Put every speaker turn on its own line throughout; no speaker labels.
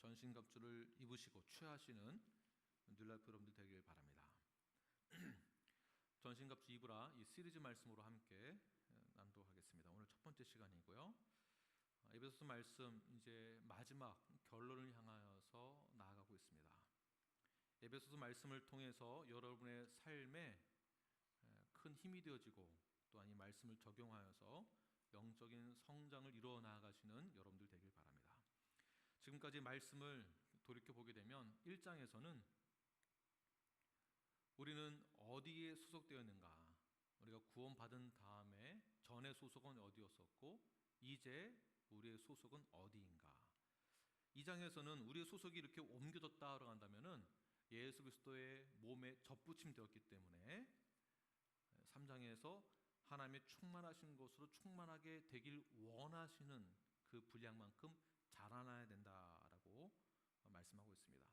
전신갑주를 입으시고 취하시는 뉴라이프 여러분들 되길 바랍니다. 전신갑주 입으라 이 시리즈 말씀으로 함께 낭독하겠습니다. 오늘 첫 번째 시간이고요. 에베소서 말씀 이제 마지막 결론을 향하여서 나아가고 있습니다. 에베소서 말씀을 통해서 여러분의 삶에 큰 힘이 되어지고 또한 이 말씀을 적용하여서 영적인 성장을 이루어 나아가시는 여러분들 되길 바랍니다. 지금까지 말씀을 돌이켜보게 되면 1장에서는 우리는 어디에 소속되어 있는가, 우리가 구원받은 다음에 전의 소속은 어디였었고 이제 우리의 소속은 어디인가. 2장에서는 우리의 소속이 이렇게 옮겨졌다라고 한다면은 예수 그리스도의 몸에 접붙임 되었기 때문에 3장에서 하나님의 충만하신 것으로 충만하게 되길 원하시는 그 분량만큼 자라나야 된다라고 말씀하고 있습니다.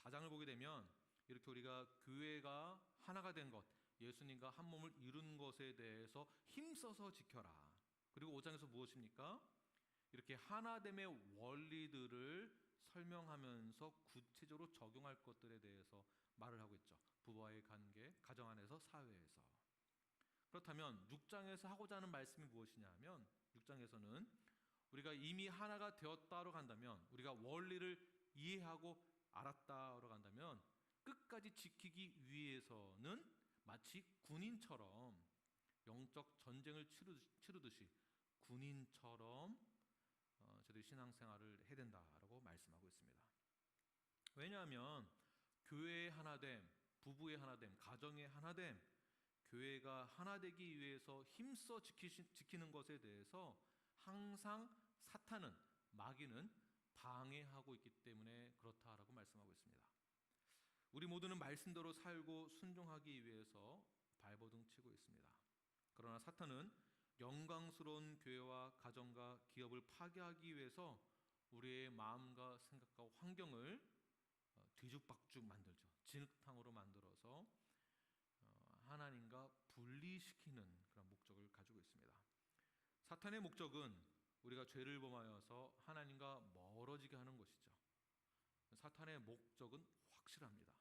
4장을 보게 되면 이렇게 우리가 교회가 하나가 된 것, 예수님과 한 몸을 이룬 것에 대해서 힘써서 지켜라. 그리고 5장에서 무엇입니까? 이렇게 하나됨의 원리들을 설명하면서 구체적으로 적용할 것들에 대해서 말을 하고 있죠. 부부와의 관계, 가정 안에서, 사회에서. 그렇다면 6장에서 하고자 하는 말씀이 무엇이냐 하면 6장에서는 우리가 이미 하나가 되었다로 간다면, 우리가 원리를 이해하고 알았다로 간다면 끝까지 지키기 위해서는 마치 군인처럼 영적 전쟁을 치르듯이 군인처럼 저들이 신앙생활을 해야 된다라고 말씀하고 있습니다. 왜냐하면 교회의 하나됨, 부부의 하나됨, 가정의 하나됨, 교회가 하나 되기 위해서 힘써 지키는 것에 대해서 항상 사탄은, 마귀는 방해하고 있기 때문에 그렇다라고 말씀하고 있습니다. 우리 모두는 말씀대로 살고 순종하기 위해서 발버둥 치고 있습니다. 그러나 사탄은 영광스러운 교회와 가정과 기업을 파괴하기 위해서 우리의 마음과 생각과 환경을 뒤죽박죽 만들죠. 진흙탕으로 만들어서 하나님과 분리시키는 그런 목적을 가지고 있습니다. 사탄의 목적은 우리가 죄를 범하여서 하나님과 멀어지게 하는 것이죠. 사탄의 목적은 확실합니다.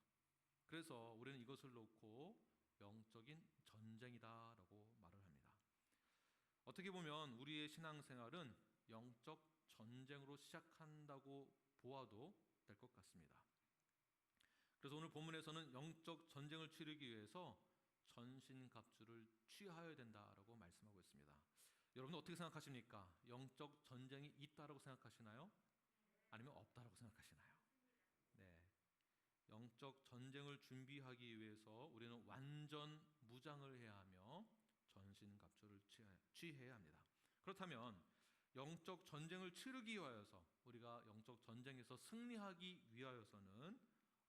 그래서 우리는 이것을 놓고 영적인 전쟁이다라고 말을 합니다. 어떻게 보면 우리의 신앙생활은 영적 전쟁으로 시작한다고 보아도 될 것 같습니다. 그래서 오늘 본문에서는 영적 전쟁을 치르기 위해서 전신갑주를 취하여야 된다라고 말씀하고 있습니다. 여러분 어떻게 생각하십니까? 영적 전쟁이 있다라고 생각하시나요? 아니면 없다라고 생각하시나요? 네, 영적 전쟁을 준비하기 위해서 우리는 완전 무장을 해야 하며 전신갑주를 취해야 합니다. 그렇다면 영적 전쟁을 치르기 위하여서, 우리가 영적 전쟁에서 승리하기 위하여서는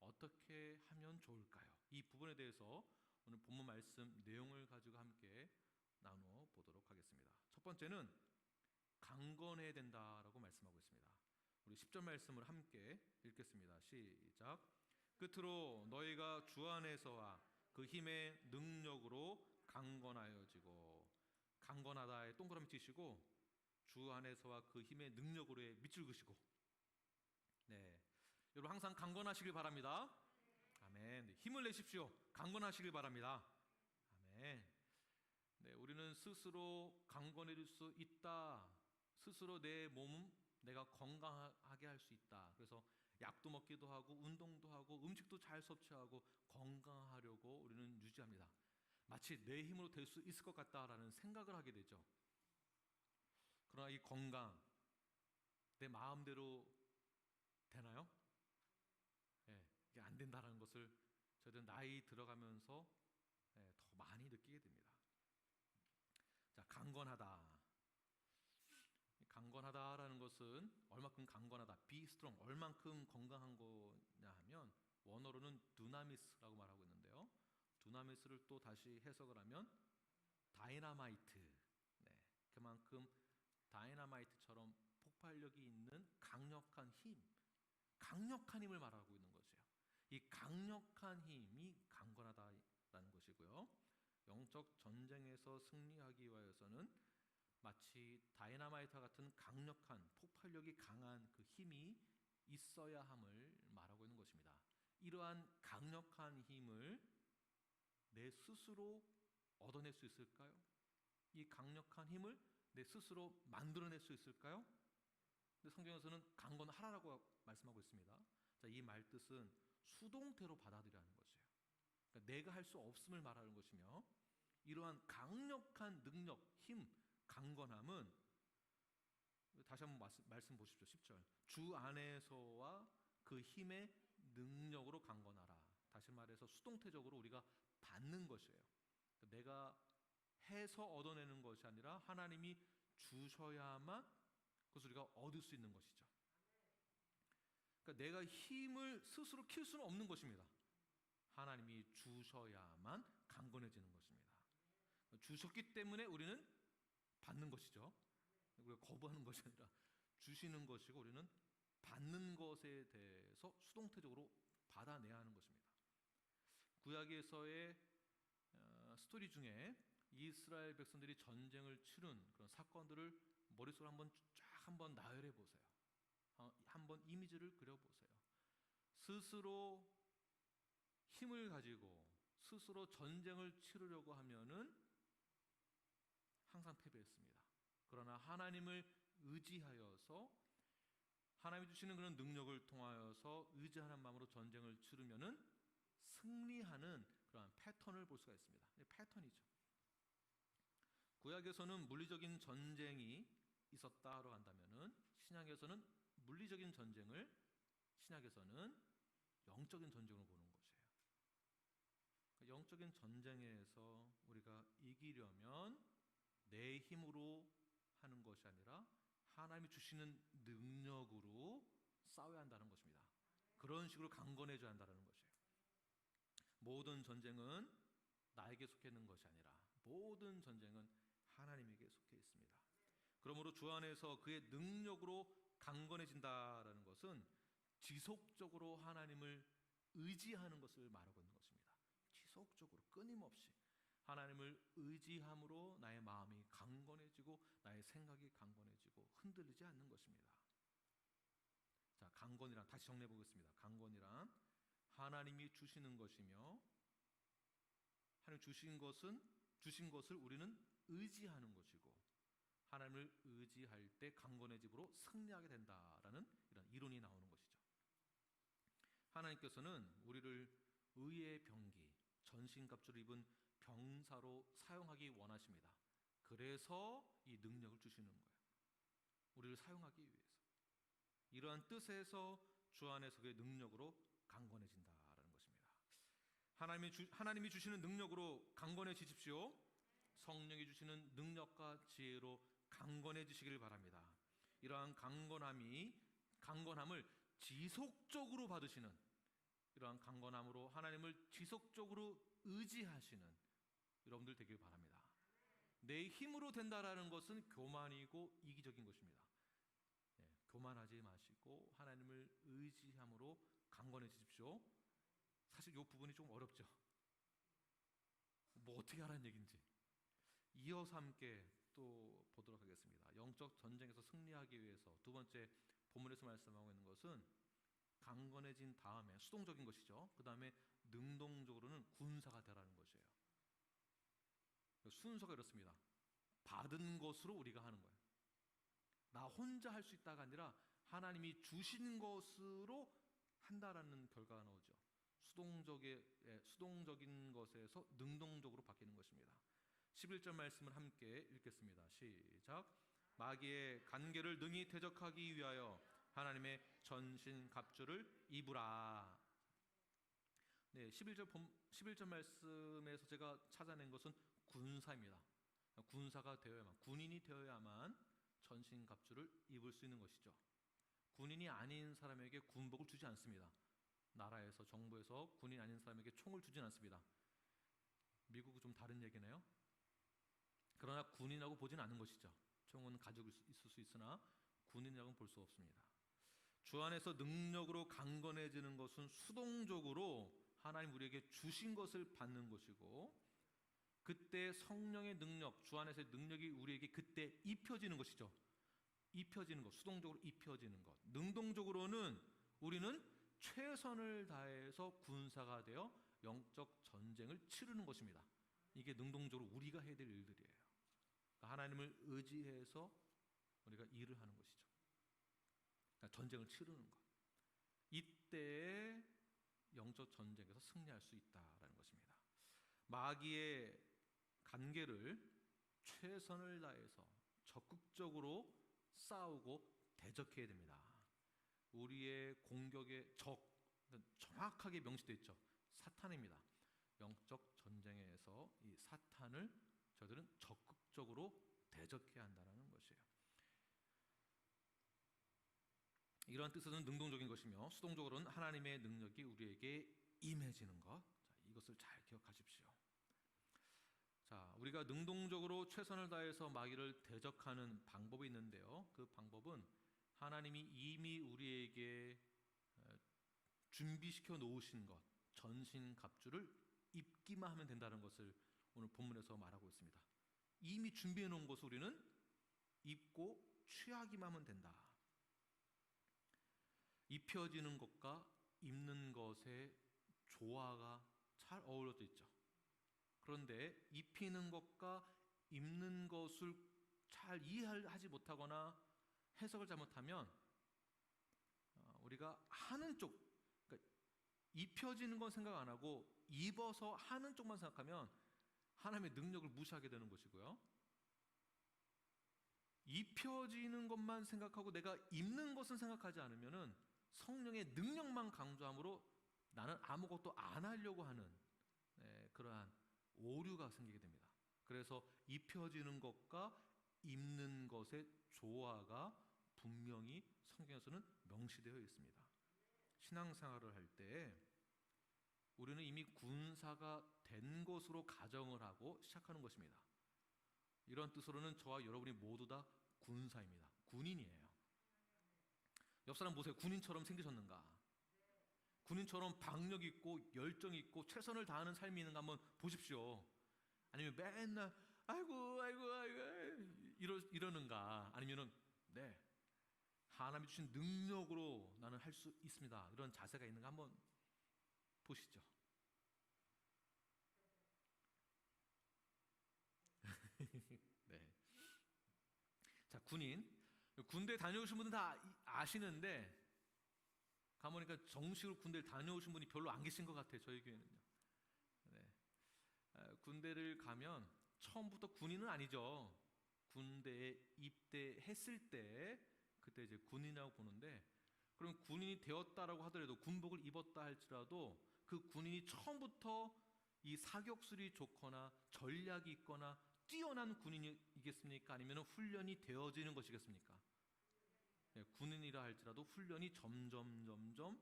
어떻게 하면 좋을까요? 이 부분에 대해서 오늘 본문 말씀 내용을 가지고 함께 나누어 보도록 하겠습니다. 첫 번째는 강건해야 된다라고 말씀하고 있습니다. 우리 10절 말씀을 함께 읽겠습니다. 시작. 끝으로 너희가 주 안에서와 그 힘의 능력으로 강건하여지고, 강건하다에 동그라미 치시고 주 안에서와 그 힘의 능력으로의 밑줄 그시고. 네, 여러분 항상 강건하시길 바랍니다. 아멘. 네, 힘을 내십시오. 강건하시길 바랍니다. 아멘. 네, 우리는 스스로 강건해질 수 있다. 스스로 내 몸 내가 건강하게 할 수 있다. 그래서 약도 먹기도 하고 운동도 하고 음식도 잘 섭취하고 건강하려고 우리는 유지합니다. 마치 내 힘으로 될 수 있을 것 같다라는 생각을 하게 되죠. 그러나 이 건강 내 마음대로 되나요? 네, 이게 안 된다는 것을 저희들 나이 들어가면서 더 많이 느끼게 됩니다. 자, 강건하다라는 것은 얼마큼 강건하다, be strong, 얼만큼 건강한 거냐 하면 원어로는 두나미스라고 말하고 있는데요. 두나미스를 또 다시 해석을 하면 다이너마이트. 네, 그만큼 다이너마이트처럼 폭발력이 있는 강력한 힘을 말하고 있는 것이에요. 이 강력한 힘이 강건하다라는 것이고요. 영적 전쟁에서 승리하기 위해서는 마치 다이너마이트와 같은 강력한 폭발력이 강한 그 힘이 있어야 함을 말하고 있는 것입니다. 이러한 강력한 힘을 내 스스로 얻어낼 수 있을까요? 이 강력한 힘을 내 스스로 만들어낼 수 있을까요? 근데 성경에서는 강건하라고 말씀하고 있습니다. 자, 이 말 뜻은 수동태로 받아들이라는 것이에요. 그러니까 내가 할 수 없음을 말하는 것이며, 이러한 강력한 능력, 힘, 강건함은 다시 한번 말씀 보십시오. 10절. 주 안에서와 그 힘의 능력으로 강건하라. 다시 말해서 수동태적으로 우리가 받는 것이에요. 그러니까 내가 해서 얻어내는 것이 아니라 하나님이 주셔야만 그것을 우리가 얻을 수 있는 것이죠. 그러니까 내가 힘을 스스로 킬 수는 없는 것입니다. 하나님이 주셔야만 강건해지는 것입니다. 주셨기 때문에 우리는 받는 것이죠. 우리가 거부하는 것이 아니라 주시는 것이고, 우리는 받는 것에 대해서 수동태적으로 받아내야 하는 것입니다. 구약에서의 스토리 중에 이스라엘 백성들이 전쟁을 치른 그런 사건들을 머릿속으로 한번 나열해 보세요. 한번 이미지를 그려보세요. 스스로 힘을 가지고 스스로 전쟁을 치르려고 하면은 항상 패배했습니다. 그러나 하나님을 의지하여서 하나님이 주시는 그런 능력을 통하여서 의지하는 마음으로 전쟁을 치르면은 승리하는 그러한 패턴을 볼 수가 있습니다. 패턴이죠. 구약에서는 물리적인 전쟁이 있었다로 한다면은 신약에서는 물리적인 전쟁을, 신약에서는 영적인 전쟁으로 보는 것이에요. 영적인 전쟁에서 우리가 이기려면 내 힘으로 하는 것이 아니라 하나님이 주시는 능력으로 싸워야 한다는 것입니다. 그런 식으로 강건해져야 한다는 것이에요. 모든 전쟁은 나에게 속해 있는 것이 아니라 모든 전쟁은 하나님에게 속해 있습니다. 그러므로 주 안에서 그의 능력으로 강건해진다라는 것은 지속적으로 하나님을 의지하는 것을 말하고 있는 것입니다. 지속적으로 끊임없이 하나님을 의지함으로 나의 마음이 강건해지고 나의 생각이 강건해지고 흔들리지 않는 것입니다. 자, 강건이란 다시 정리해 보겠습니다. 강건이란 하나님이 주시는 것이며, 하나님 주신 것을 우리는 의지하는 것이고, 하나님을 의지할 때 강건해짐으로 승리하게 된다라는 이런 이론이 나오는 것이죠. 하나님께서는 우리를 의의 병기, 전신갑주를 입은 병사로 사용하기 원하십니다. 그래서 이 능력을 주시는 거예요. 우리를 사용하기 위해서. 이러한 뜻에서 주 안에서 그의 능력으로 강건해진다라는 것입니다. 하나님이 주시는 능력으로 강건해지십시오. 성령이 주시는 능력과 지혜로 강건해지시길 바랍니다. 이러한 강건함을 지속적으로 받으시는, 이러한 강건함으로 하나님을 지속적으로 의지하시는 여러분들 되길 바랍니다. 내 힘으로 된다라는 것은 교만이고 이기적인 것입니다. 교만하지 마시고 하나님을 의지함으로 강건해지십시오. 사실 이 부분이 좀 어렵죠. 뭐 어떻게 하라는 얘기인지 이어서 함께 또 보도록 하겠습니다. 영적 전쟁에서 승리하기 위해서 두 번째 본문에서 말씀하고 있는 것은 강건해진 다음에 수동적인 것이죠. 그 다음에 능동적으로는 군사가 되라는 것이에요. 순서가 이렇습니다. 받은 것으로 우리가 하는 거예요. 나 혼자 할 수 있다가 아니라 하나님이 주신 것으로 한다라는 결과가 나오죠. 수동적인 것에서 능동적으로 바뀌는 것입니다. 11절 말씀을 함께 읽겠습니다. 시작. 마귀의 간계를 능히 대적하기 위하여 하나님의 전신 갑주를 입으라. 네, 11절 말씀에서 제가 찾아낸 것은 군사입니다. 군사가 되어야만, 군인이 되어야만 전신 갑주를 입을 수 있는 것이죠. 군인이 아닌 사람에게 군복을 주지 않습니다. 나라에서, 정부에서 군인 아닌 사람에게 총을 주진 않습니다. 미국은 좀 다른 얘기네요. 그러나 군인이라고 보진 않는 것이죠. 총은 가지고 있을 수 있으나 군인이라고는 볼 수 없습니다. 주 안에서 능력으로 강건해지는 것은 수동적으로 하나님 우리에게 주신 것을 받는 것이고, 그때 성령의 능력, 주 안에서의 능력이 우리에게 그때 입혀지는 것이죠. 입혀지는 것, 수동적으로 입혀지는 것. 능동적으로는 우리는 최선을 다해서 군사가 되어 영적 전쟁을 치르는 것입니다. 이게 능동적으로 우리가 해야 될 일들이에요. 그러니까 하나님을 의지해서 우리가 일을 하는 것이죠. 그러니까 전쟁을 치르는 것. 이때에 영적 전쟁에서 승리할 수 있다라는 것입니다. 마귀의 간계를 최선을 다해서 적극적으로 싸우고 대적해야 됩니다. 우리의 공격의 적, 정확하게 명시되어 있죠. 사탄입니다. 영적 전쟁에서 이 사탄을 저들은 적극적으로 대적해야 한다는 것이에요. 이러한 뜻은 능동적인 것이며, 수동적으로는 하나님의 능력이 우리에게 임해지는 것. 자, 이것을 잘 기억하십시오. 자, 우리가 능동적으로 최선을 다해서 마귀를 대적하는 방법이 있는데요. 그 방법은 하나님이 이미 우리에게 준비시켜 놓으신 것, 전신갑주를 입기만 하면 된다는 것을 오늘 본문에서 말하고 있습니다. 이미 준비해 놓은 것을 우리는 입고 취하기만 하면 된다. 입혀지는 것과 입는 것의 조화가 잘 어우러져 있죠. 그런데 입히는 것과 입는 것을 잘 이해하지 못하거나 해석을 잘못하면 우리가 하는 쪽, 그러니까 입혀지는 건 생각 안 하고 입어서 하는 쪽만 생각하면 하나님의 능력을 무시하게 되는 것이고요. 입혀지는 것만 생각하고 내가 입는 것은 생각하지 않으면은 성령의 능력만 강조함으로 나는 아무것도 안 하려고 하는 그러한 오류가 생기게 됩니다. 그래서 입혀지는 것과 입는 것의 조화가 분명히 성경에서는 명시되어 있습니다. 신앙생활을 할 때 우리는 이미 군사가 된 것으로 가정을 하고 시작하는 것입니다. 이런 뜻으로는 저와 여러분이 모두 다 군사입니다. 군인이에요. 옆 사람 보세요. 군인처럼 생기셨는가? 군인처럼 박력 있고 열정 있고 최선을 다하는 삶이 있는가 한번 보십시오. 아니면 맨날 아이고 이러는가? 아니면은 네, 하나님이 주신 능력으로 나는 할 수 있습니다. 이런 자세가 있는가 한번 보시죠. 네. 자, 군대 다녀오신 분은 다 아시는데 가보니까 정식으로 군대를 다녀오신 분이 별로 안 계신 것 같아요. 저희 교회는요. 네. 군대를 가면 처음부터 군인은 아니죠. 군대에 입대했을 때 그때 이제 군인이라고 보는데, 그럼 군인이 되었다라고 하더라도 군복을 입었다 할지라도 그 군인이 처음부터 이 사격술이 좋거나 전략이 있거나 뛰어난 군인이겠습니까? 아니면 훈련이 되어지는 것이겠습니까? 예, 군인이라 할지라도 훈련이 점점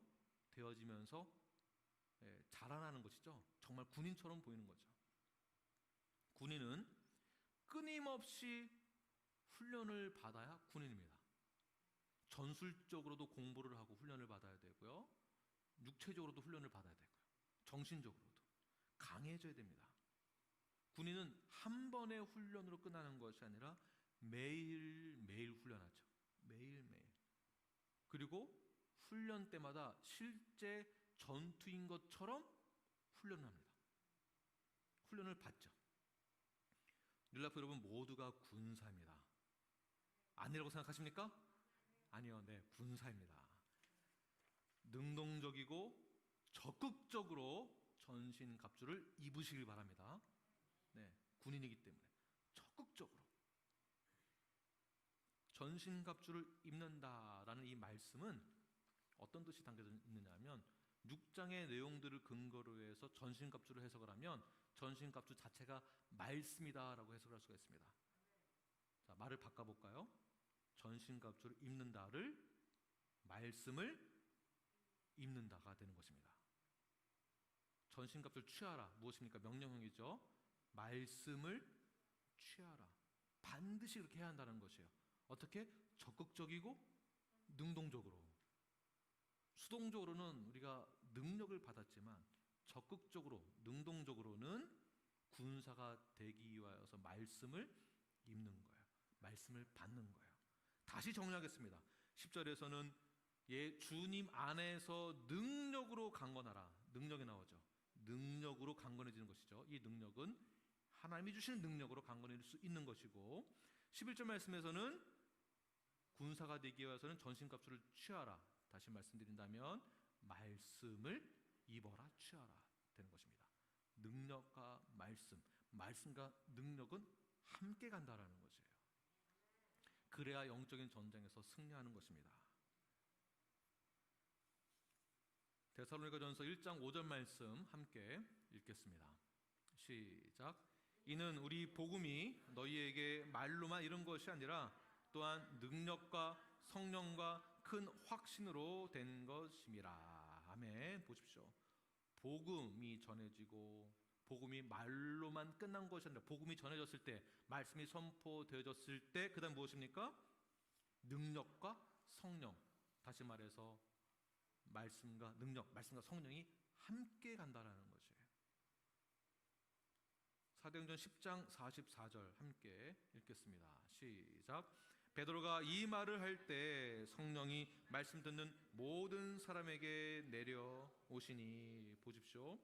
되어지면서 자라나는 것이죠. 정말 군인처럼 보이는 거죠. 군인은 끊임없이 훈련을 받아야 군인입니다. 전술적으로도 공부를 하고 훈련을 받아야 되고요. 육체적으로도 훈련을 받아야 되고요. 정신적으로도 강해져야 됩니다. 군인은 한 번의 훈련으로 끝나는 것이 아니라 매일매일 훈련하죠. 매일매일. 그리고 훈련 때마다 실제 전투인 것처럼 훈련을 합니다. 훈련을 받죠. 율라프 여러분 모두가 군사입니다. 아니라고 생각하십니까? 아니요, 네, 군사입니다. 능동적이고 적극적으로 전신갑주를 입으시길 바랍니다. 네, 군인이기 때문에 적극적으로 전신갑주를 입는다라는 이 말씀은 어떤 뜻이 담겨져 있느냐 하면 6장의 내용들을 근거로 해서 전신갑주를 해석을 하면 전신갑주 자체가 말씀이다라고 해석할 수가 있습니다. 자, 말을 바꿔볼까요? 전신갑주를 입는다를 말씀을 입는다가 되는 것입니다. 전신갑주를 취하라. 무엇입니까? 명령형이죠. 말씀을 취하라. 반드시 그렇게 해야 한다는 것이에요. 어떻게? 적극적이고 능동적으로. 수동적으로는 우리가 능력을 받았지만 적극적으로, 능동적으로는 군사가 되기 위하여서 말씀을 입는 거예요. 말씀을 받는 거예요. 다시 정리하겠습니다. 10절에서는 주님 안에서 능력으로 강건하라. 능력이 나오죠. 능력으로 강건해지는 것이죠. 이 능력은 하나님이 주시는 능력으로 강건해질 수 있는 것이고, 11절 말씀에서는 군사가 되기 위해서는 전신갑주를 취하라. 다시 말씀드린다면 말씀을 입어라, 취하라 되는 것입니다. 능력과 말씀과 능력은 함께 간다라는 것이에요. 그래야 영적인 전쟁에서 승리하는 것입니다. 데살로니가전서 1장 5절 말씀 함께 읽겠습니다. 시작. 이는 우리 복음이 너희에게 말로만 이른 것이 아니라 또한 능력과 성령과 큰 확신으로 된 것임이라. 아멘. 보십시오. 복음이 전해지고 복음이 말로만 끝난 것이 아니라 복음이 전해졌을 때, 말씀이 선포되어졌을 때, 그 다음 무엇입니까? 능력과 성령. 다시 말해서 말씀과 능력, 말씀과 성령이 함께 간다라는 것이에요. 사도행전 10장 44절 함께 읽겠습니다. 시작. 베드로가 이 말을 할 때 성령이 말씀 듣는 모든 사람에게 내려오시니. 보십시오.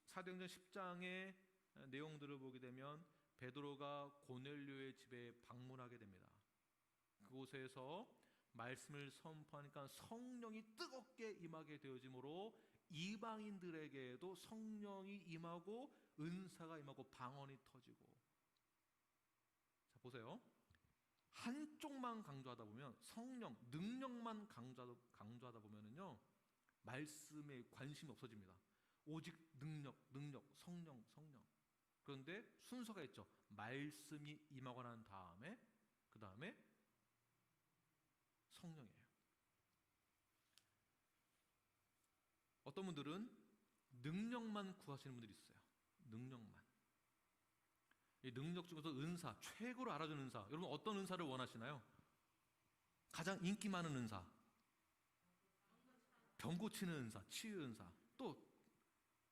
사도행전 10장의 내용들을 보게 되면 베드로가 고넬료의 집에 방문하게 됩니다. 그곳에서 말씀을 선포하니까 성령이 뜨겁게 임하게 되어지므로 이방인들에게도 성령이 임하고 은사가 임하고 방언이 터지고. 자, 보세요. 한쪽만 강조하다 보면, 성령, 능력만 강조하다 보면은요, 말씀에 관심이 없어집니다. 오직 능력, 성령. 그런데 순서가 있죠. 말씀이 임하고 난 다음에, 그 다음에 성령이에요. 어떤 분들은 능력만 구하시는 분들이 있어요. 능력만. 이 능력 중에서 은사, 최고로 알아주는 은사. 여러분 어떤 은사를 원하시나요? 가장 인기 많은 은사, 병 고치는 은사, 치유 은사. 또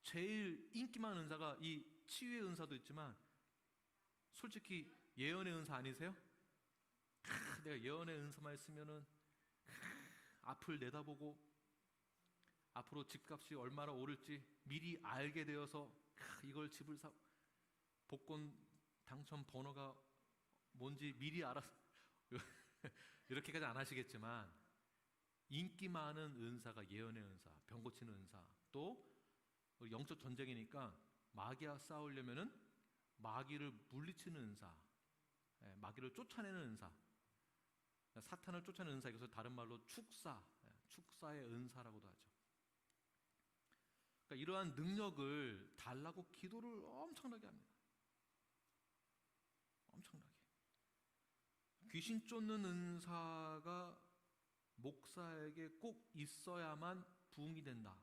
제일 인기 많은 은사가 이 치유의 은사도 있지만, 솔직히 예언의 은사 아니세요? 내가 예언의 은사만 있으면은 앞을 내다보고 앞으로 집값이 얼마나 오를지 미리 알게 되어서 이걸 집을 사, 복권 당첨 번호가 뭔지 미리 알아서 이렇게까지 안 하시겠지만, 인기 많은 은사가 예언의 은사, 병 고치는 은사. 또 영적 전쟁이니까 마귀와 싸우려면은 마귀를 물리치는 은사, 마귀를 쫓아내는 은사, 사탄을 쫓아내는 은사. 이것을 다른 말로 축사의 은사라고도 하죠. 그러니까 이러한 능력을 달라고 기도를 엄청나게 합니다. 엄청나게. 귀신 쫓는 은사가 목사에게 꼭 있어야만 부흥이 된다.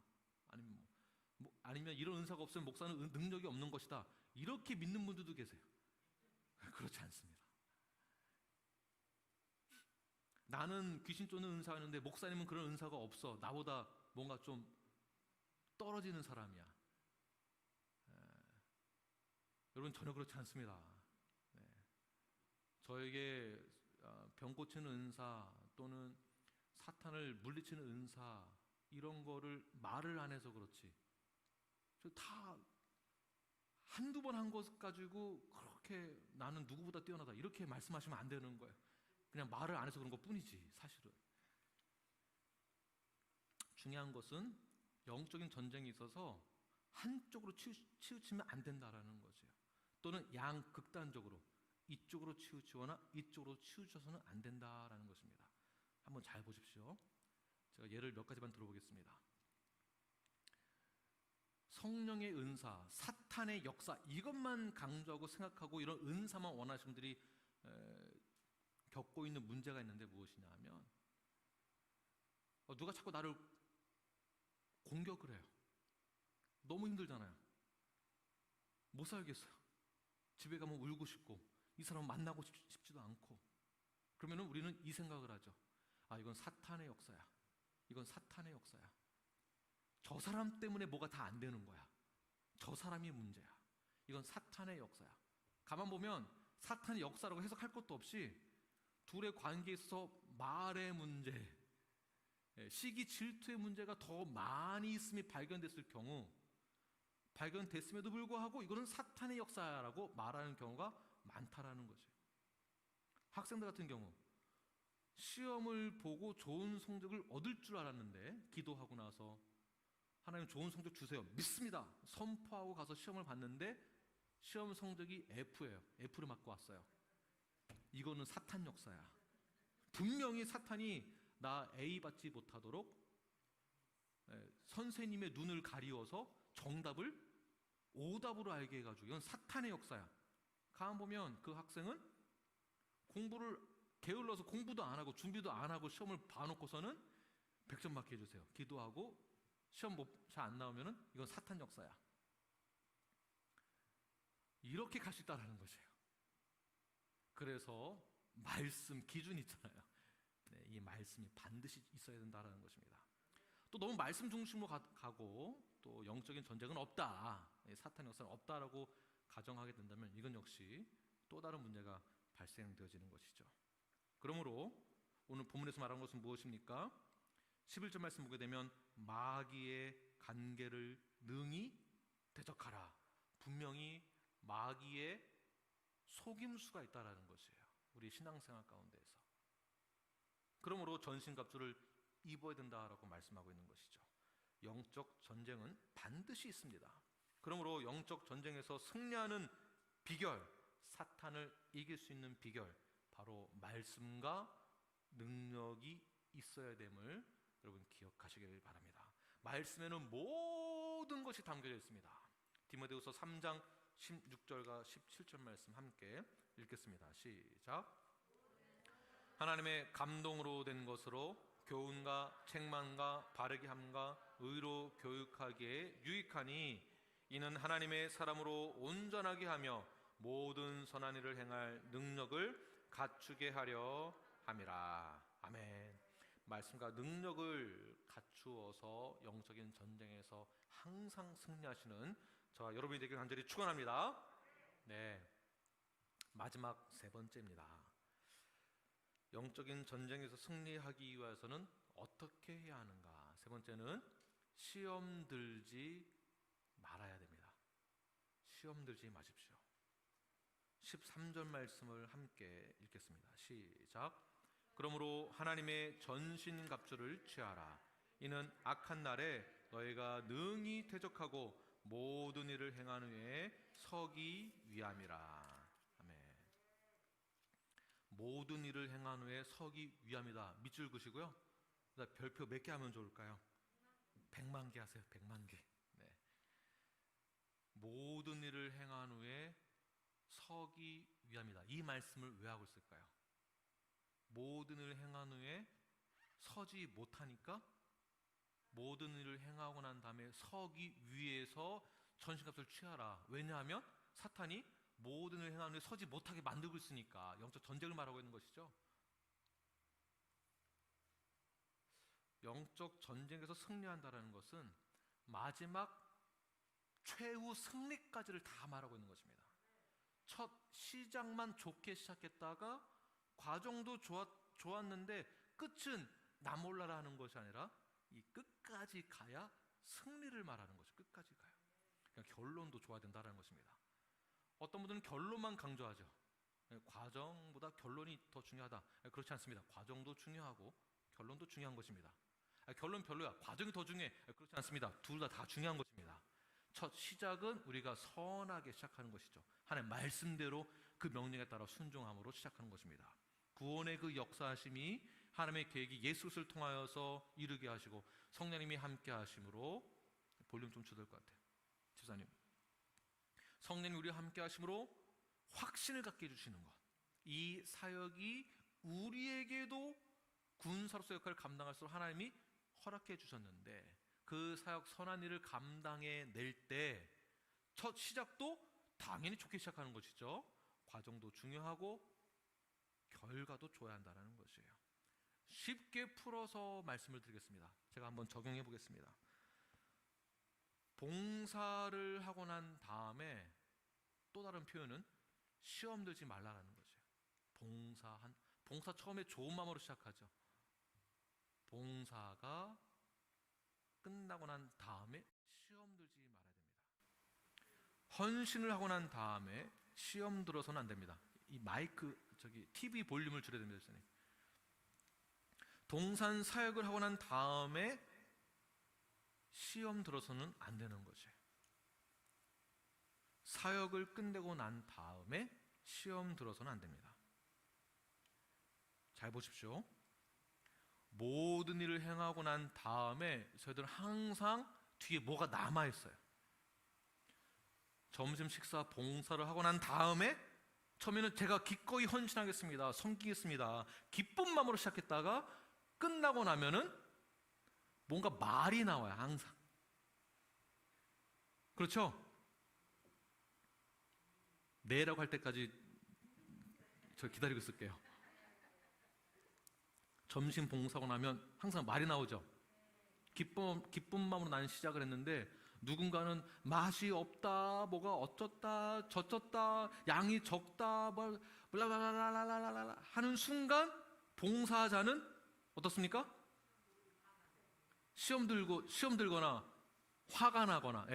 아니면 이런 은사가 없으면 목사는 능력이 없는 것이다. 이렇게 믿는 분들도 계세요. 그렇지 않습니다. 나는 귀신 쫓는 은사가 있는데 목사님은 그런 은사가 없어. 나보다 뭔가 좀 떨어지는 사람이야. 여러분 전혀 그렇지 않습니다. 저에게 병 고치는 은사 또는 사탄을 물리치는 은사, 이런 거를 말을 안 해서 그렇지, 다 한두 번 한 것 가지고 그렇게 나는 누구보다 뛰어나다 이렇게 말씀하시면 안 되는 거예요. 그냥 말을 안 해서 그런 것 뿐이지. 사실은 중요한 것은 영적인 전쟁이 있어서 한쪽으로 치우치면 안 된다라는 거죠. 또는 양극단적으로 이쪽으로 치우치거나 이쪽으로 치우쳐서는 안 된다라는 것입니다. 한번 잘 보십시오. 제가 예를 몇 가지만 들어보겠습니다. 성령의 은사, 사탄의 역사, 이것만 강조하고 생각하고 이런 은사만 원하시는 분들이 겪고 있는 문제가 있는데 무엇이냐 하면, 누가 자꾸 나를 공격을 해요. 너무 힘들잖아요. 못 살겠어요. 집에 가면 울고 싶고 이 사람 만나고 싶지도 않고. 그러면 우리는 이 생각을 하죠. 이건 사탄의 역사야. 이건 사탄의 역사야. 저 사람 때문에 뭐가 다 안 되는 거야. 저 사람이 문제야. 이건 사탄의 역사야. 가만 보면 사탄의 역사라고 해석할 것도 없이 둘의 관계에 있어서 말의 문제, 시기 질투의 문제가 더 많이 있음이 발견됐을 경우, 발견됐음에도 불구하고 이거는 사탄의 역사라고 말하는 경우가 많다라는 거죠. 학생들 같은 경우 시험을 보고 좋은 성적을 얻을 줄 알았는데 기도하고 나서 하나님 좋은 성적 주세요, 믿습니다, 선포하고 가서 시험을 봤는데 시험 성적이 F예요. F를 맞고 왔어요. 이거는 사탄 역사야. 분명히 사탄이 나 A 받지 못하도록 선생님의 눈을 가리워서 정답을 오답으로 알게 해가지고, 이건 사탄의 역사야. 가만 보면 그 학생은 공부를 게을러서 공부도 안 하고 준비도 안 하고 시험을 봐놓고서는 100점 맞게 해주세요, 기도하고 시험 잘 안 나오면은 이건 사탄 역사야. 이렇게 갈 수 있다라는 것이에요. 그래서 말씀 기준 있잖아요. 이 말씀이 반드시 있어야 된다라는 것입니다. 또 너무 말씀 중심으로 가고 또 영적인 전쟁은 없다, 사탄 역사는 없다라고 가정하게 된다면 이건 역시 또 다른 문제가 발생되어지는 것이죠. 그러므로 오늘 본문에서 말한 것은 무엇입니까? 11절 말씀 보게 되면 마귀의 간계를 능히 대적하라. 분명히 마귀의 속임수가 있다라는 것이에요, 우리 신앙생활 가운데에서. 그러므로 전신갑주를 입어야 된다라고 말씀하고 있는 것이죠. 영적 전쟁은 반드시 있습니다. 그러므로 영적 전쟁에서 승리하는 비결, 사탄을 이길 수 있는 비결, 바로 말씀과 능력이 있어야 됨을 여러분 기억하시길 바랍니다. 말씀에는 모든 것이 담겨져 있습니다. 디모데후서 3장 16절과 17절 말씀 함께 읽겠습니다. 시작. 하나님의 감동으로 된 것으로 교훈과 책망과 바르게 함과 의로 교육하기에 유익하니 이는 하나님의 사람으로 온전하게 하며 모든 선한 일을 행할 능력을 갖추게 하려 함이라. 아멘. 말씀과 능력을 갖추어서 영적인 전쟁에서 항상 승리하시는 저와 여러분이 되길 간절히 축원합니다. 네, 마지막 세 번째입니다. 영적인 전쟁에서 승리하기 위해서는 어떻게 해야 하는가? 세 번째는 시험 들지 말아야 됩니다. 시험 들지 마십시오. 13절 말씀을 함께 읽겠습니다. 시작. 그러므로 하나님의 전신갑주를 취하라. 이는 악한 날에 너희가 능히 대적하고 모든 일을 행한 후에 서기 위함이라. 아멘. 모든 일을 행한 후에 서기 위함이다. 밑줄 그시고요. 별표 몇 개 하면 좋을까요? 100만 개 하세요. 100만 개. 네. 모든 일을 행한 후에 서기 위함이다. 이 말씀을 왜 하고 있을까요? 모든 일을 행한 후에 서지 못하니까 모든 일을 행하고 난 다음에 서기 위해서 전신갑주를 취하라. 왜냐하면 사탄이 모든 일을 행한 후에 서지 못하게 만들고 있으니까. 영적 전쟁을 말하고 있는 것이죠. 영적 전쟁에서 승리한다는 것은 마지막 최후 승리까지를 다 말하고 있는 것입니다. 첫 시작만 좋게 시작했다가 과정도 좋았는데 끝은 나 몰라라 하는 것이 아니라 이 끝까지 가야 승리를 말하는 것이죠. 끝까지 가요. 그러니까 결론도 좋아야 된다는 것입니다. 어떤 분들은 결론만 강조하죠. 과정보다 결론이 더 중요하다. 그렇지 않습니다. 과정도 중요하고 결론도 중요한 것입니다. 결론 별로야, 과정이 더 중요해. 그렇지 않습니다. 둘 다 중요한 것입니다. 첫 시작은 우리가 선하게 시작하는 것이죠. 하나님 말씀대로 그 명령에 따라 순종함으로 시작하는 것입니다. 구원의 그 역사하심이 하나님의 계획이 예수 그리스도를 통하여서 이루게 하시고 성령님이 함께 하심으로, 볼륨 좀 줄일 것 같아요. 집사님, 성령님이 우리와 함께 하심으로 확신을 갖게 해주시는 것, 이 사역이 우리에게도 군사로서 역할을 감당할 수 있도록 하나님이 허락해 주셨는데 그 사역 선한 일을 감당해 낼 때 첫 시작도 당연히 좋게 시작하는 것이죠. 과정도 중요하고 결과도 좋아야 한다는 것이에요. 쉽게 풀어서 말씀을 드리겠습니다. 제가 한번 적용해 보겠습니다. 봉사를 하고 난 다음에 또 다른 표현은 시험 들지 말라는 것이에요. 봉사한 봉사 처음에 좋은 마음으로 시작하죠. 봉사가 끝나고 난 다음에 시험 들지 말아야 됩니다. 헌신을 하고 난 다음에 시험 들어서는 안 됩니다. 이 마이크 TV 볼륨을 줄여야 됩니다. 선생님. 동산 사역을 하고 난 다음에 시험 들어서는 안 되는 거죠. 사역을 끝내고 난 다음에 시험 들어서는 안 됩니다. 잘 보십시오. 모든 일을 행하고 난 다음에 저희들은 항상 뒤에 뭐가 남아있어요. 점심 식사 봉사를 하고 난 다음에 처음에는 제가 기꺼이 헌신하겠습니다, 섬기겠습니다, 기쁜 마음으로 시작했다가 끝나고 나면은 뭔가 말이 나와요. 항상. 그렇죠? 네라고 할 때까지 저 기다리고 있을게요. 점심 봉사하고 나면 항상 말이 나오죠. 기쁜 마음으로 나는 시작을 했는데 누군가는 맛이 없다, 뭐가 어쩌다 저쩌다, 양이 적다, 뭐 블라블라라라라라 하는 순간 봉사자는 어떻습니까? 시험 들거나 화가 나거나.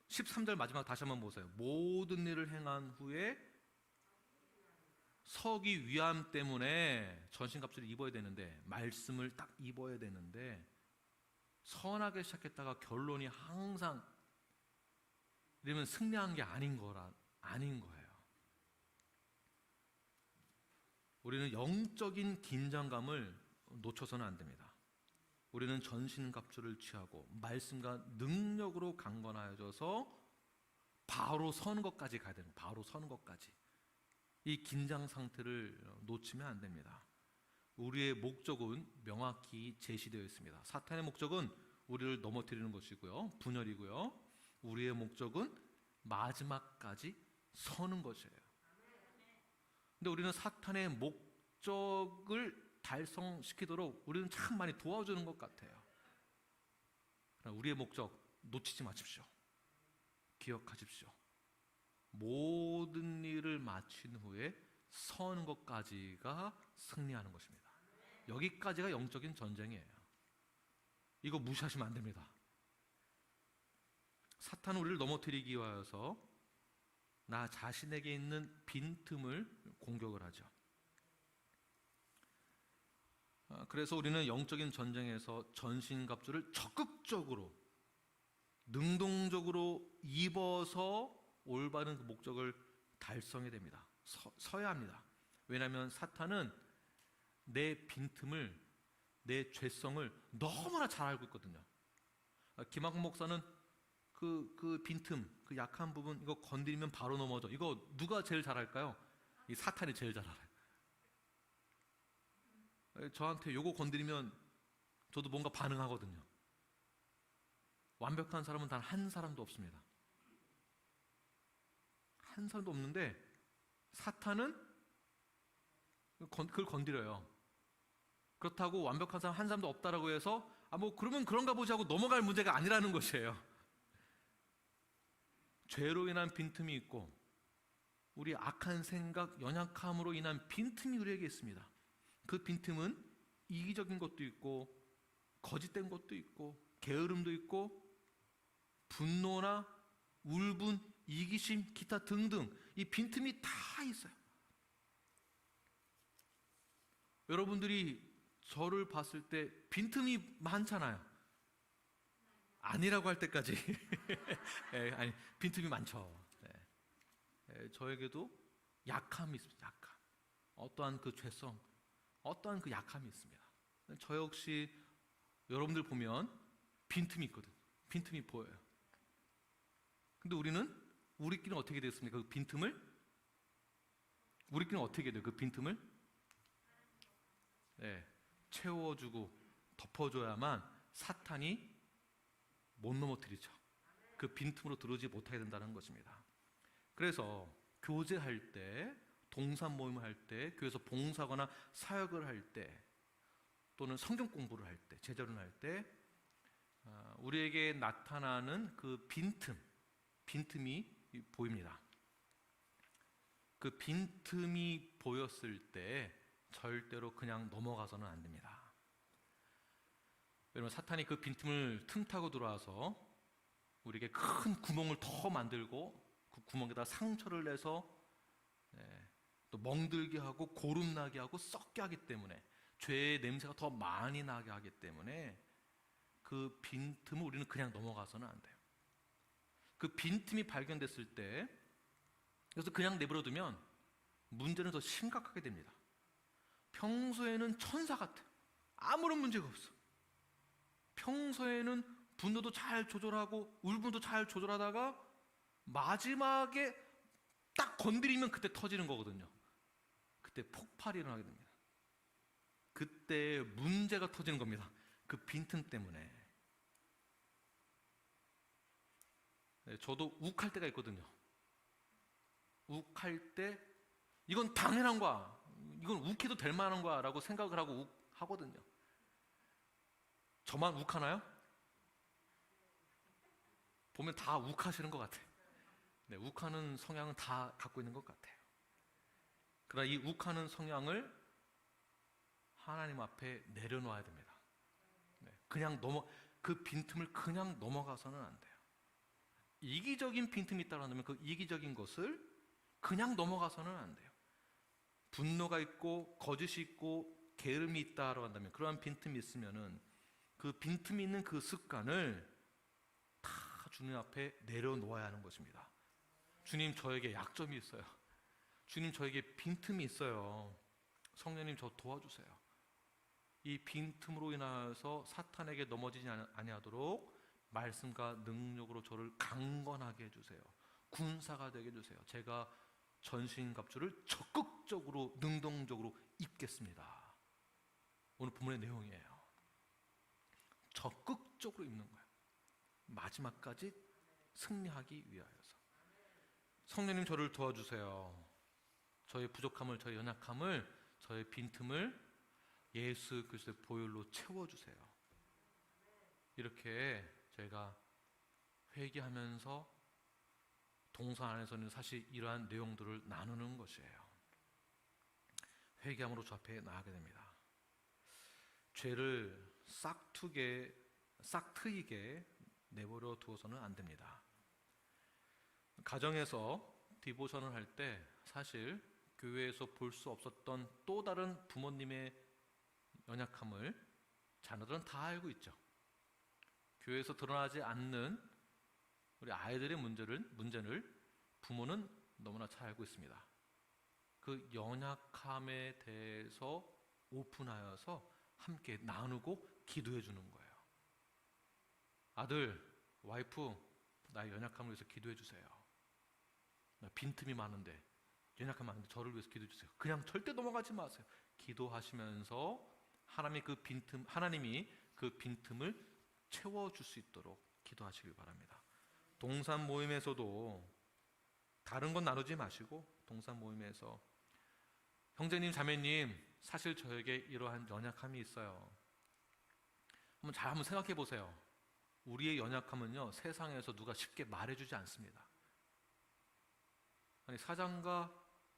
13절 마지막 다시 한번 보세요. 모든 일을 행한 후에 서기 위함 때문에 전신갑주를 입어야 되는데, 말씀을 딱 입어야 되는데 선하게 시작했다가 결론이 항상 이러면 승리한 게 아닌 거예요. 우리는 영적인 긴장감을 놓쳐서는 안 됩니다. 우리는 전신갑주를 취하고 말씀과 능력으로 강건하여져서 바로 서는 것까지 가야 되는, 바로 서는 것까지. 이 긴장 상태를 놓치면 안 됩니다. 우리의 목적은 명확히 제시되어 있습니다. 사탄의 목적은 우리를 넘어뜨리는 것이고요, 분열이고요. 우리의 목적은 마지막까지 서는 것이에요. 근데 우리는 사탄의 목적을 달성시키도록 우리는 참 많이 도와주는 것 같아요. 그러나 우리의 목적 놓치지 마십시오. 기억하십시오. 모든 일을 마친 후에 서는 것까지가 승리하는 것입니다. 여기까지가 영적인 전쟁이에요. 이거 무시하시면 안 됩니다. 사탄은 우리를 넘어뜨리기 위하여서 나 자신에게 있는 빈틈을 공격을 하죠. 그래서 우리는 영적인 전쟁에서 전신갑주를 적극적으로, 능동적으로 입어서 올바른 그 목적을 달성해야 됩니다. 서야 합니다. 왜냐하면 사탄은 내 빈틈을, 내 죄성을 너무나 잘 알고 있거든요. 김학국 목사는 그 빈틈, 그 약한 부분, 이거 건드리면 바로 넘어져. 이거 누가 제일 잘 알까요? 이 사탄이 제일 잘 알아요. 저한테 요거 건드리면 저도 뭔가 반응하거든요. 완벽한 사람은 단 한 사람도 없습니다. 한 사람도 없는데 사탄은 그걸 건드려요. 그렇다고 완벽한 사람 한 사람도 없다라고 해서 뭐 그러면 그런가 보지 하고 넘어갈 문제가 아니라는 것이에요. 죄로 인한 빈틈이 있고 우리 악한 생각, 연약함으로 인한 빈틈이 우리에게 있습니다. 그 빈틈은 이기적인 것도 있고 거짓된 것도 있고 게으름도 있고 분노나 울분, 이기심, 기타 등등 이 빈틈이 다 있어요. 여러분들이 저를 봤을 때 빈틈이 많잖아요. 아니라고 할 때까지 아니, 빈틈이 많죠. 저에게도 약함이 있습니다. 약함. 어떠한 그 죄성, 어떠한 그 약함이 있습니다. 저 역시 여러분들 보면 빈틈이 있거든요. 빈틈이 보여요. 근데 우리끼리는 어떻게 됐습니까? 그 빈틈을 우리끼리는 어떻게 돼요? 그 빈틈을 채워주고 덮어줘야만 사탄이 못 넘어뜨리죠. 그 빈틈으로 들어오지 못하게 된다는 것입니다. 그래서 교제할 때, 동산 모임을 할 때, 교회에서 봉사하거나 사역을 할 때, 또는 성경 공부를 할 때, 제자훈련을 할 때 우리에게 나타나는 그 빈틈이 보입니다. 그 빈틈이 보였을 때 절대로 그냥 넘어가서는 안 됩니다. 여러분, 사탄이 그 빈틈을 틈타고 들어와서 우리에게 큰 구멍을 더 만들고 그 구멍에다 상처를 내서 또 멍들게 하고 고름나게 하고 썩게 하기 때문에, 죄의 냄새가 더 많이 나게 하기 때문에 그 빈틈을 우리는 그냥 넘어가서는 안 돼요. 그 빈틈이 발견됐을 때 그래서 그냥 내버려두면 문제는 더 심각하게 됩니다. 평소에는 천사 같아. 아무런 문제가 없어. 평소에는 분노도 잘 조절하고 울분도 잘 조절하다가 마지막에 딱 건드리면 그때 터지는 거거든요. 그때 폭발이 일어나게 됩니다. 그때 문제가 터지는 겁니다. 그 빈틈 때문에. 저도 욱할 때가 있거든요. 욱할 때 이건 당연한 거야, 이건 욱해도 될 만한 거야 라고 생각을 하고 욱하거든요. 저만 욱하나요? 보면 다 욱하시는 것 같아요. 욱하는 성향은 다 갖고 있는 것 같아요. 그러나 이 욱하는 성향을 하나님 앞에 내려놓아야 됩니다. 그냥 그 빈틈을 그냥 넘어가서는 안 돼요. 이기적인 빈틈이 있다고 한다면 그 이기적인 것을 그냥 넘어가서는 안 돼요. 분노가 있고 거짓이 있고 게으름이 있다고 한다면, 그러한 빈틈이 있으면은 그 빈틈이 있는 그 습관을 다 주님 앞에 내려놓아야 하는 것입니다. 주님, 저에게 약점이 있어요. 주님, 저에게 빈틈이 있어요. 성령님, 저 도와주세요. 이 빈틈으로 인하여서 사탄에게 넘어지지 아니하도록 말씀과 능력으로 저를 강건하게 해주세요. 군사가 되게 해주세요. 제가 전신갑주를 적극적으로 능동적으로 입겠습니다. 오늘 본문의 내용이에요. 적극적으로 입는 거예요. 마지막까지 승리하기 위하여서. 성령님, 저를 도와주세요. 저의 부족함을, 저의 연약함을, 저의 빈틈을 예수 그리스도의 보혈로 채워주세요. 이렇게 저희가 회개하면서 동산 안에서는 사실 이러한 내용들을 나누는 것이에요. 회개함으로 주 앞에 나가게 됩니다. 죄를 싹트이게 내버려 두어서는 안 됩니다. 가정에서 디보션을 할 때 사실 교회에서 볼 수 없었던 또 다른 부모님의 연약함을 자녀들은 다 알고 있죠. 교회에서 드러나지 않는 우리 아이들의 문제를 부모는 너무나 잘 알고 있습니다. 그 연약함에 대해서 오픈하여서 함께 나누고 기도해 주는 거예요. 아들, 와이프, 나의 연약함을 위해서 기도해 주세요. 나 빈틈이 많은데, 연약함이 많은데 저를 위해서 기도해 주세요. 그냥 절대 넘어가지 마세요. 기도하시면서 하나님이 그 빈틈을 채워줄 수 있도록 기도하시길 바랍니다. 동산 모임에서도 다른 건 나누지 마시고, 동산 모임에서 형제님, 자매님, 사실 저에게 이러한 연약함이 있어요. 한번 생각해 보세요. 우리의 연약함은요, 세상에서 누가 쉽게 말해주지 않습니다. 아니, 사장과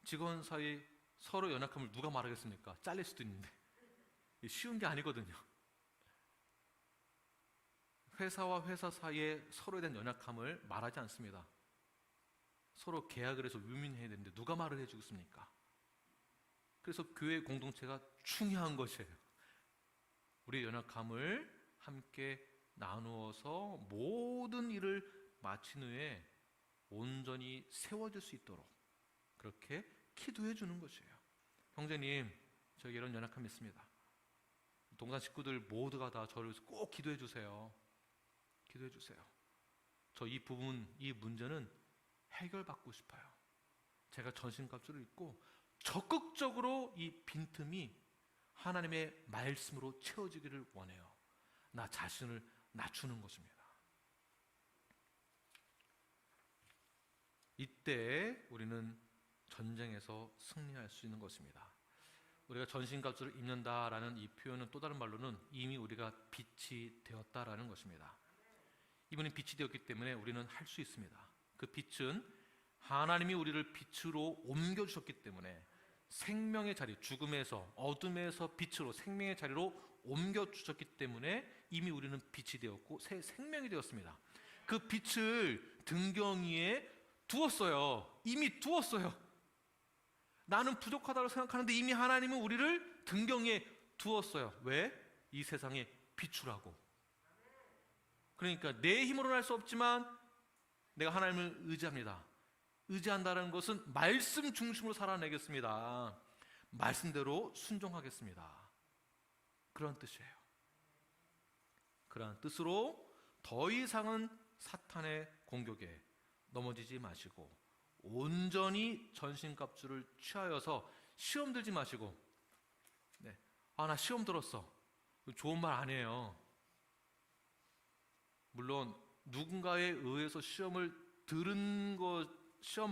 직원 사이 서로 연약함을 누가 말하겠습니까? 잘릴 수도 있는데. 쉬운 게 아니거든요. 회사와 회사 사이에 서로에 대한 연약함을 말하지 않습니다. 서로 계약을 해서 윈윈해야 되는데 누가 말을 해주겠습니까? 그래서 교회 공동체가 중요한 것이에요. 우리의 연약함을 함께 나누어서 모든 일을 마친 후에 온전히 세워질 수 있도록 그렇게 기도해 주는 것이에요. 형제님, 저에게 이런 연약함이 있습니다. 동산 식구들 모두가 다 저를 위해서 꼭 기도해 주세요. 기도해 주세요. 저 이 문제는 해결받고 싶어요. 제가 전신갑주를 입고 적극적으로 이 빈틈이 하나님의 말씀으로 채워지기를 원해요. 나 자신을 낮추는 것입니다. 이때 우리는 전쟁에서 승리할 수 있는 것입니다. 우리가 전신갑주를 입는다라는 이 표현은 또 다른 말로는 이미 우리가 빛이 되었다라는 것입니다. 이분이 빛이 되었기 때문에 우리는 할 수 있습니다. 그 빛은 하나님이 우리를 빛으로 옮겨주셨기 때문에 생명의 자리, 죽음에서 어둠에서 빛으로 생명의 자리로 옮겨 주셨기 때문에 이미 우리는 빛이 되었고 새 생명이 되었습니다. 그 빛을 등경이에 두었어요. 이미 두었어요. 나는 부족하다고 생각하는데 이미 하나님은 우리를 등경에 두었어요. 왜? 이 세상에 비추라고. 그러니까 내 힘으로는 할 수 없지만 내가 하나님을 의지합니다. 의지한다는 것은 말씀 중심으로 살아내겠습니다. 말씀대로 순종하겠습니다. 그런 뜻이에요. 그런 뜻으로 더 이상은 사탄의 공격에 넘어지지 마시고 온전히 전신갑주를 취하여서 시험 들지 마시고, 나 시험 들었어. 좋은 말 아니에요. 물론 누군가에 의해서 시험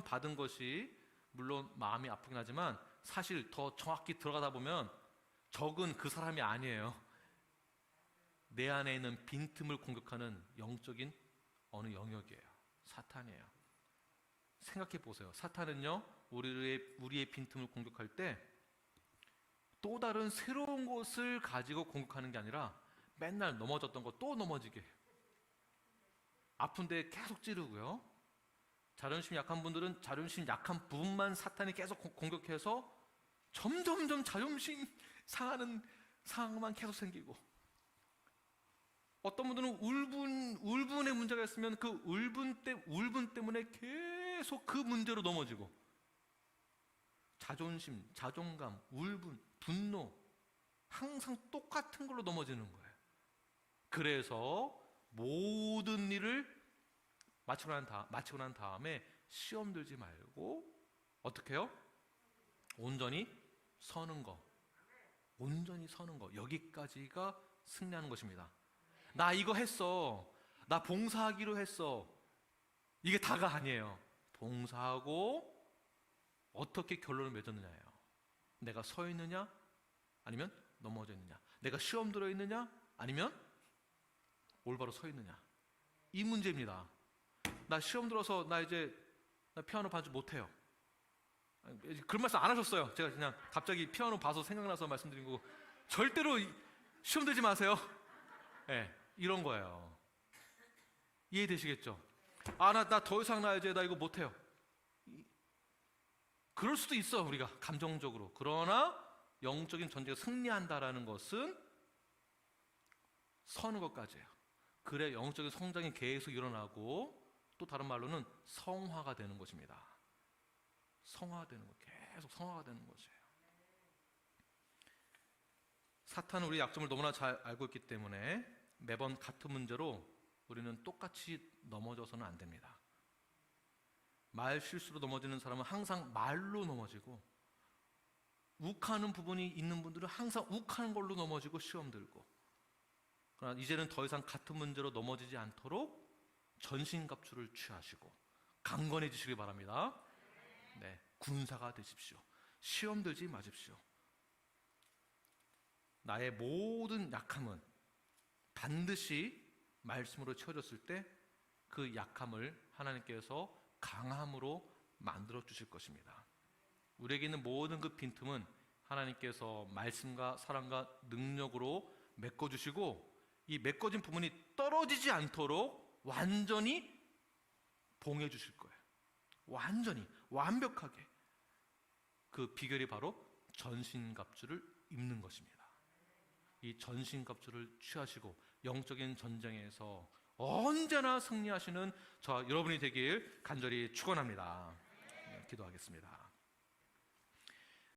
받은 것이 물론 마음이 아프긴 하지만 사실 더 정확히 들어가다 보면 적은 그 사람이 아니에요. 내 안에 있는 빈틈을 공격하는 영적인 어느 영역이에요. 사탄이에요. 생각해 보세요. 사탄은요, 우리의 빈틈을 공격할 때 또 다른 새로운 것을 가지고 공격하는 게 아니라 맨날 넘어졌던 거 또 넘어지게 해요. 아픈데 계속 찌르고요. 자존심 약한 분들은 자존심 약한 부분만 사탄이 계속 공격해서 점점점 자존심 상하는 상황만 계속 생기고, 어떤 분들은 울분의 문제가 있으면 그 울분 때문에 계속 그 문제로 넘어지고, 자존심, 자존감, 울분, 분노 항상 똑같은 걸로 넘어지는 거예요. 그래서 모든 일을 마치고 난 다음에 시험 들지 말고 어떻게 해요? 온전히 서는 거. 여기까지가 승리하는 것입니다. 나 이거 했어. 나 봉사하기로 했어. 이게 다가 아니에요. 봉사하고 어떻게 결론을 맺었느냐예요. 내가 서 있느냐 아니면 넘어져 있느냐. 내가 시험 들어 있느냐 아니면 올바로 서 있느냐. 이 문제입니다. 나 시험 들어서 나 피아노 반주 못해요. 그런 말씀 안 하셨어요. 제가 그냥 갑자기 피아노 봐서 생각나서 말씀드린 거고, 절대로 시험 들지 마세요. 이런 거예요. 이해되시겠죠? 나 더 이상 나 이거 못해요. 그럴 수도 있어, 우리가 감정적으로. 그러나 영적인 전쟁에 승리한다라는 것은 서는 것까지예요. 그래 영적인 성장이 계속 일어나고, 또 다른 말로는 성화가 되는 것입니다. 계속 성화가 되는 것이에요. 사탄은 우리의 약점을 너무나 잘 알고 있기 때문에 매번 같은 문제로 우리는 똑같이 넘어져서는 안 됩니다. 말 실수로 넘어지는 사람은 항상 말로 넘어지고, 욱하는 부분이 있는 분들은 항상 욱하는 걸로 넘어지고 시험 들고. 그러나 이제는 더 이상 같은 문제로 넘어지지 않도록 전신갑주를 취하시고 강건해지시길 바랍니다. 군사가 되십시오. 시험 들지 마십시오. 나의 모든 약함은 반드시 말씀으로 채워졌을 때 그 약함을 하나님께서 강함으로 만들어 주실 것입니다. 우리에게 있는 모든 그 빈틈은 하나님께서 말씀과 사랑과 능력으로 메꿔주시고, 이 메꿔진 부분이 떨어지지 않도록 완전히 봉해 주실 거예요. 완전히 완벽하게. 그 비결이 바로 전신갑주를 입는 것입니다. 이 전신갑주를 취하시고 영적인 전쟁에서 언제나 승리하시는 저와 여러분이 되길 간절히 축원합니다. 기도하겠습니다.